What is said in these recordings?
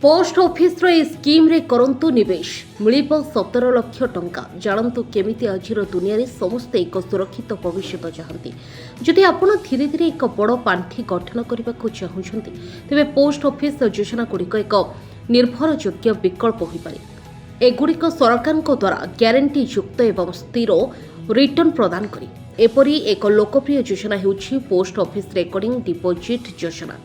Post office scheme रे करंतु निवेश मिलिब 17 लाख टंका जानतु केमिति आजिर दुनिया रे समस्ते एक सुरक्षित भविष्य चाहती जदि आपण धीरे धीरे एक बड़ पांठी गठन करने को चाहते तेरे पोस्ट ऑफिस योजना गुड़िक एक निर्भरयोग्य विकल्प हो पारे। एगुड़िक सरकार द्वारा ग्यारंटी युक्त एवं स्थिर रिटर्न प्रदान करी एपरी एक लोकप्रिय योजना होउछि पोस्ट ऑफिस रेकर्डिंग डिपोजिट योजना।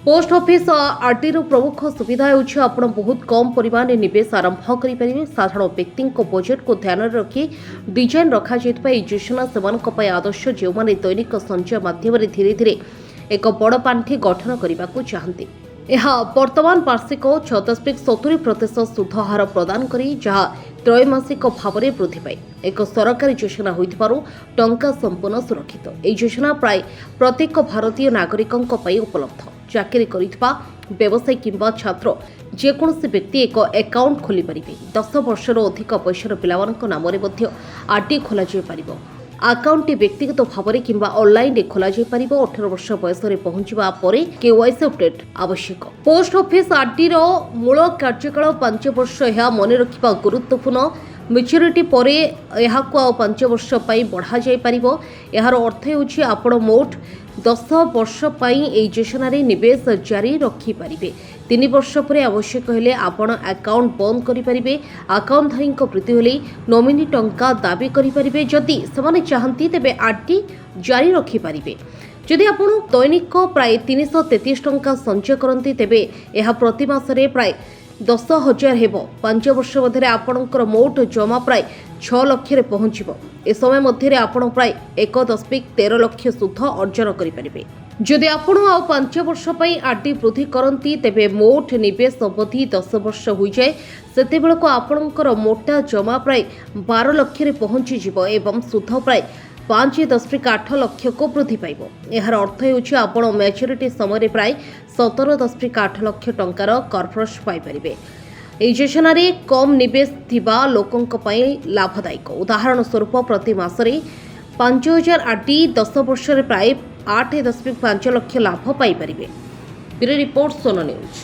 पोस्ट ऑफिस आरटी प्रमुख सुविधा होउछि आपण बहुत कम परिमाण में निवेश आरंभ करें। साधारण व्यक्ति बजेट को ध्यान में रखी डिजाइन रखा योजना से आदर्श जो मैंने दैनिक संचय माध्यम धीरे धीरे एक बड़ पांठी गठन करने को चाहती। यह वर्तमान वार्षिक 6.70% सुध हार प्रदान करी जहाँ त्रैमासिक भाव में वृद्धि पाए एक सरकारी योजना होइथिबारु टंका संपूर्ण सुरक्षित। यह योजना प्राय प्रत्येक भारतीय नागरिकों उपलब्ध। चाकरी करिथिबा व्यवसायी किंबा छात्र जेकोसी व्यक्ति एक अकाउंट खोली पारिबे। 10 वर्षर अधिक बयसर पिलामानक नाम आरटी खोल आकाउंट व्यक्तिगत भाव में किंबा ऑनलाइन रे खोल 18 वर्ष बयस पहुंचवा परे केवाईसी अपडेट आवश्यक। पोस्ट ऑफिस आरटी मूल कार्यकाल 5 वर्ष यह मन रखा गुरुत्वपूर्ण। मैच्योरिटी परे यहाको 5 वर्ष पई बढ़ा जाय परिबो। यार अर्थ होछि आपण मोट 10 वर्ष पई एई योजना रे निवेश जारी रखि परिबे। 3 वर्ष परे आवश्यक हेले आपण अकाउंट बंद करि परिबे। अकाउंट धारी मृत्यु हेले नॉमिनी टंका दाबी करि परिबे। जदि समाने चाहंती तेबे आरटी जारी रखि परिबे। जदि आपण दैनिक प्राय 333 टंका संचय करंती तेबे यह प्रति मासरे प्राय 10,000 हेब। 5 वर्ष मध्य आपणकर मोट जमा प्राय 6 लाख पहुंचब। ए समय मध्य आपण प्राय 1.13 लाख सुध अर्जन करें। जदि आपण आ 5 वर्ष पई आरटी वृद्धि करंती तेबे मोट निवेश अवधि 10 वर्ष हो जाए सेते बेलको आपणकर मोटा जमा प्राय 12 लाख पहुंची जिवो एवं सुध प्राय 5.8 लाख को वृद्धि पाइब। यार अर्थ होछि आपण मैच्योरिटी समय प्राय 17.8 लाख टंकार कर्फरस पाइपारे। এই যোজনাରେ कम निवेश थिबा लोकंक पई लाभदायक। उदाहरण स्वरूप प्रति मासरे 5,000 आरटी 10 वर्ष प्राय 8.5 लाख लाभ पाइपारे। ब्यूरो रिपोर्ट सोनो न्यूज।